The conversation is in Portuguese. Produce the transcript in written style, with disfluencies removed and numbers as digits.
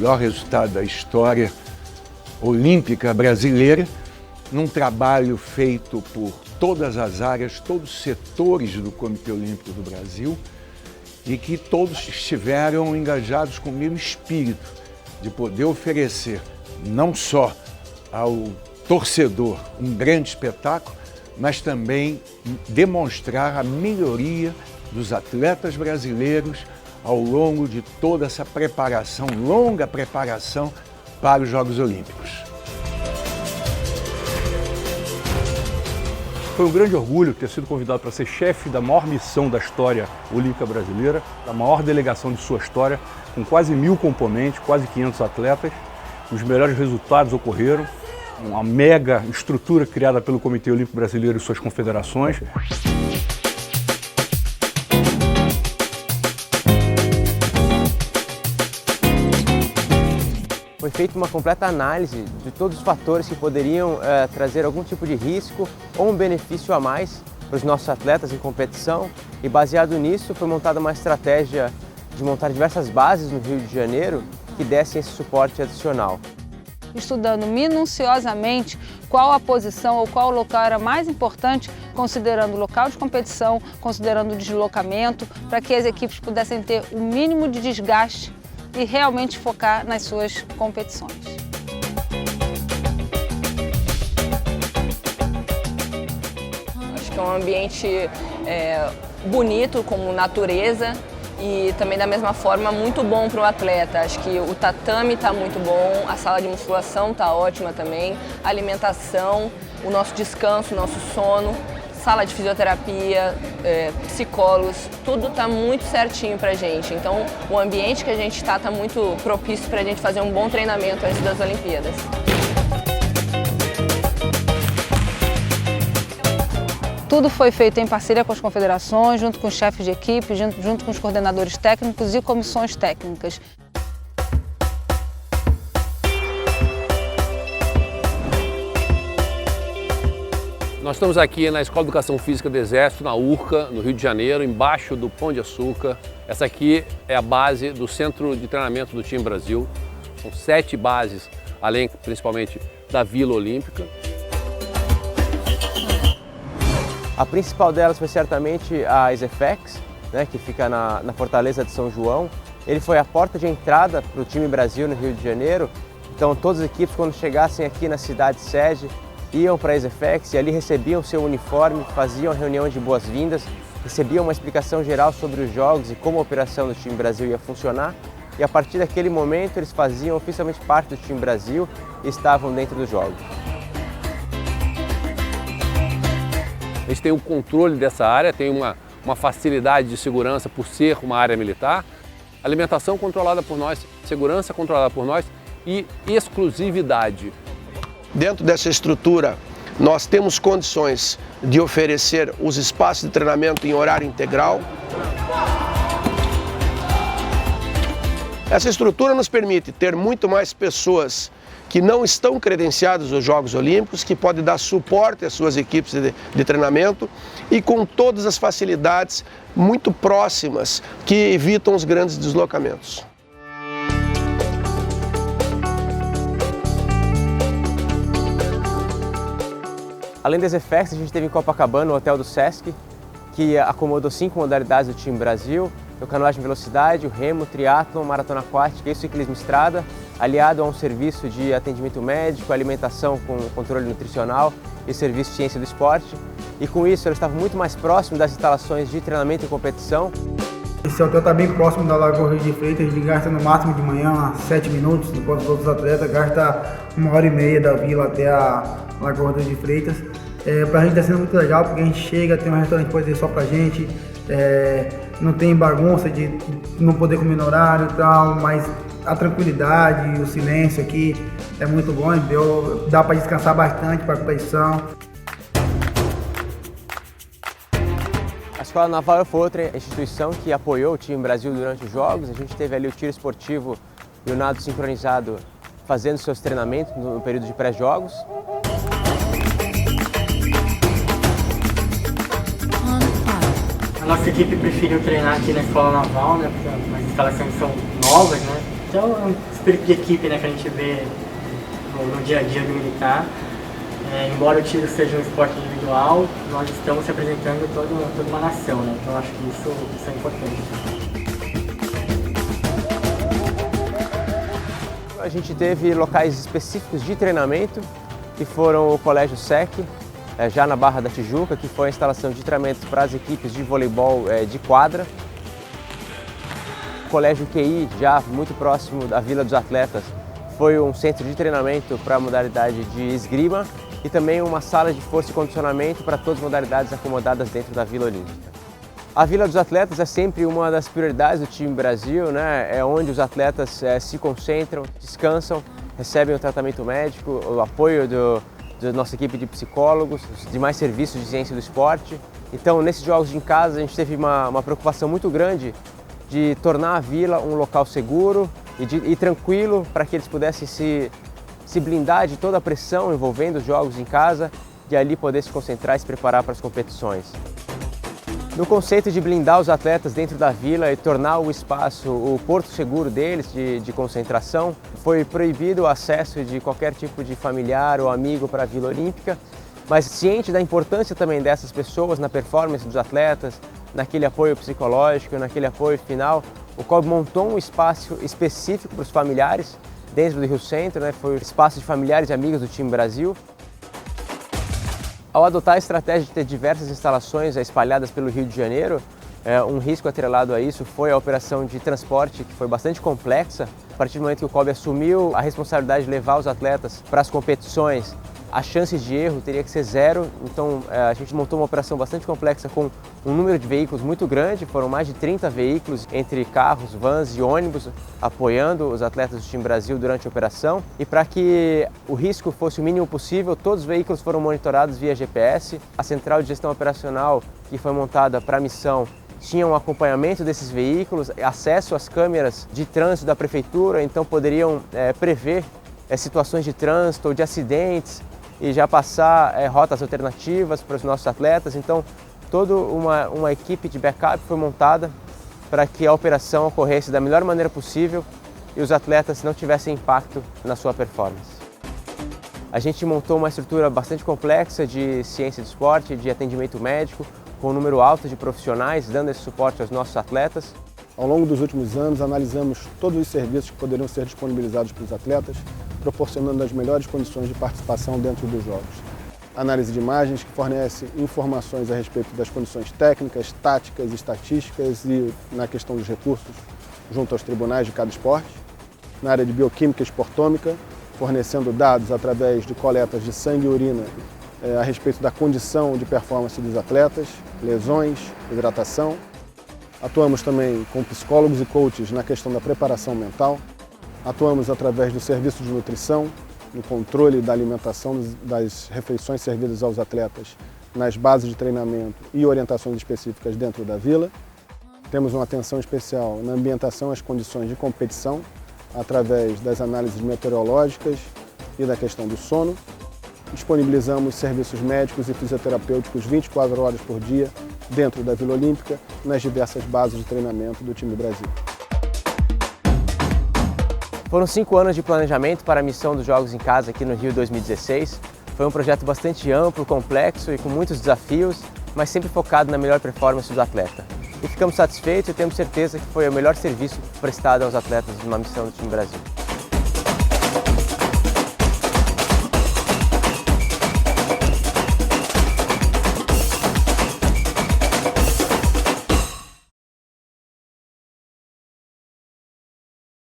melhor resultado da história olímpica brasileira, num trabalho feito por todas as áreas, todos os setores do Comitê Olímpico do Brasil, e que todos estiveram engajados com o mesmo espírito de poder oferecer não só ao torcedor um grande espetáculo, mas também demonstrar a melhoria dos atletas brasileiros ao longo de toda essa preparação, longa preparação para os Jogos Olímpicos. Foi um grande orgulho ter sido convidado para ser chefe da maior missão da história olímpica brasileira, da maior delegação de sua história, com quase 1000 componentes, quase 500 atletas. Os melhores resultados ocorreram, uma mega estrutura criada pelo Comitê Olímpico Brasileiro e suas confederações. Foi feita uma completa análise de todos os fatores que poderiam trazer algum tipo de risco ou um benefício a mais para os nossos atletas em competição, e baseado nisso foi montada uma estratégia de montar diversas bases no Rio de Janeiro que dessem esse suporte adicional. Estudando minuciosamente qual a posição ou qual local era mais importante, considerando o local de competição, considerando o deslocamento, para que as equipes pudessem ter o mínimo de desgaste e realmente focar nas suas competições. Acho que é um ambiente bonito, como natureza, e também da mesma forma muito bom para o atleta. Acho que o tatame está muito bom, a sala de musculação está ótima também, a alimentação, o nosso descanso, o nosso sono, sala de fisioterapia, psicólogos, tudo está muito certinho para a gente. Então, o ambiente que a gente está muito propício para a gente fazer um bom treinamento antes das Olimpíadas. Tudo foi feito em parceria com as confederações, junto com os chefes de equipe, junto com os coordenadores técnicos e comissões técnicas. Nós estamos aqui na Escola de Educação Física do Exército, na URCA, no Rio de Janeiro, embaixo do Pão de Açúcar. Essa aqui é a base do Centro de Treinamento do Time Brasil. São 7 bases, além principalmente da Vila Olímpica. A principal delas foi certamente a EasyFX, né, que fica na Fortaleza de São João. Ele foi a porta de entrada para o Time Brasil no Rio de Janeiro. Então todas as equipes, quando chegassem aqui na cidade sede, iam para a EasyFX e ali recebiam seu uniforme, faziam a reunião de boas-vindas, recebiam uma explicação geral sobre os jogos e como a operação do Time Brasil ia funcionar. E a partir daquele momento eles faziam oficialmente parte do Time Brasil e estavam dentro dos jogos. A gente tem o controle dessa área, tem uma facilidade de segurança por ser uma área militar, alimentação controlada por nós, segurança controlada por nós e exclusividade. Dentro dessa estrutura, nós temos condições de oferecer os espaços de treinamento em horário integral. Essa estrutura nos permite ter muito mais pessoas que não estão credenciadas aos Jogos Olímpicos, que podem dar suporte às suas equipes de treinamento e com todas as facilidades muito próximas que evitam os grandes deslocamentos. Além das EasyFX, a gente teve em Copacabana o Hotel do Sesc, que acomodou 5 modalidades do Time Brasil: o canoagem de velocidade, o remo, o triatlon, maratona aquática e o ciclismo estrada, aliado a um serviço de atendimento médico, alimentação com controle nutricional e serviço de ciência do esporte. E com isso, ele estava muito mais próximo das instalações de treinamento e competição. Esse hotel está bem próximo da Lagoa Rio de Freitas. A gente gasta no máximo de manhã 7 minutos, enquanto os outros atletas gastam 1h30 da vila até a Lagoa Rio de Freitas. Para a gente está sendo muito legal, porque a gente chega, tem um restaurante para fazer só para a gente, não tem bagunça de não poder comer no horário e tal, mas a tranquilidade, o silêncio aqui é muito bom, dá para descansar bastante para a competição. A Escola Naval foi outra instituição que apoiou o Time Brasil durante os Jogos. A gente teve ali o tiro esportivo e o nado sincronizado fazendo seus treinamentos no período de pré-jogos. A nossa equipe preferiu treinar aqui na Escola Naval, né, porque as instalações são novas, né? Então é um espírito de equipe, né, que a gente vê no dia a dia do militar. Embora o tiro seja um esporte individual, nós estamos representando toda uma nação, né? Então eu acho que isso é importante. A gente teve locais específicos de treinamento, que foram o Colégio SEC, já na Barra da Tijuca, que foi a instalação de treinamentos para as equipes de voleibol de quadra. O Colégio QI, já muito próximo da Vila dos Atletas, foi um centro de treinamento para a modalidade de esgrima e também uma sala de força e condicionamento para todas as modalidades acomodadas dentro da Vila Olímpica. A Vila dos Atletas é sempre uma das prioridades do time Brasil, né? É onde os atletas se concentram, descansam, recebem o tratamento médico, o apoio da nossa equipe de psicólogos, os demais serviços de ciência do esporte. Então, nesses jogos em casa, a gente teve uma preocupação muito grande de tornar a Vila um local seguro e tranquilo para que eles pudessem se blindar de toda a pressão envolvendo os jogos em casa e ali poder se concentrar e se preparar para as competições. No conceito de blindar os atletas dentro da Vila e tornar o espaço o porto seguro deles de concentração, foi proibido o acesso de qualquer tipo de familiar ou amigo para a Vila Olímpica, mas ciente da importância também dessas pessoas na performance dos atletas, naquele apoio psicológico, naquele apoio final, o COB montou um espaço específico para os familiares dentro do Rio Centro, né? Foi o espaço de familiares e amigos do time Brasil. Ao adotar a estratégia de ter diversas instalações espalhadas pelo Rio de Janeiro, um risco atrelado a isso foi a operação de transporte, que foi bastante complexa. A partir do momento que o COB assumiu a responsabilidade de levar os atletas para as competições, a chance de erro teria que ser zero, então a gente montou uma operação bastante complexa com um número de veículos muito grande, foram mais de 30 veículos entre carros, vans e ônibus apoiando os atletas do time Brasil durante a operação. E para que o risco fosse o mínimo possível, todos os veículos foram monitorados via GPS. A central de gestão operacional que foi montada para a missão tinha um acompanhamento desses veículos, acesso às câmeras de trânsito da prefeitura, então poderiam prever situações de trânsito ou de acidentes e já passar rotas alternativas para os nossos atletas. Então, toda uma equipe de backup foi montada para que a operação ocorresse da melhor maneira possível e os atletas não tivessem impacto na sua performance. A gente montou uma estrutura bastante complexa de ciência do esporte, de atendimento médico, com um número alto de profissionais dando esse suporte aos nossos atletas. Ao longo dos últimos anos, analisamos todos os serviços que poderiam ser disponibilizados para os atletas, proporcionando as melhores condições de participação dentro dos jogos. Análise de imagens que fornece informações a respeito das condições técnicas, táticas, estatísticas e na questão dos recursos junto aos tribunais de cada esporte. Na área de bioquímica e esportômica, fornecendo dados através de coletas de sangue e urina a respeito da condição de performance dos atletas, lesões, hidratação. Atuamos também com psicólogos e coaches na questão da preparação mental. Atuamos através do serviço de nutrição, no controle da alimentação das refeições servidas aos atletas nas bases de treinamento e orientações específicas dentro da Vila. Temos uma atenção especial na ambientação às condições de competição, através das análises meteorológicas e da questão do sono. Disponibilizamos serviços médicos e fisioterapêuticos 24 horas por dia dentro da Vila Olímpica, nas diversas bases de treinamento do time Brasil. Foram 5 anos de planejamento para a missão dos Jogos em Casa aqui no Rio 2016. Foi um projeto bastante amplo, complexo e com muitos desafios, mas sempre focado na melhor performance do atleta. E ficamos satisfeitos e temos certeza que foi o melhor serviço prestado aos atletas de uma missão do time Brasil.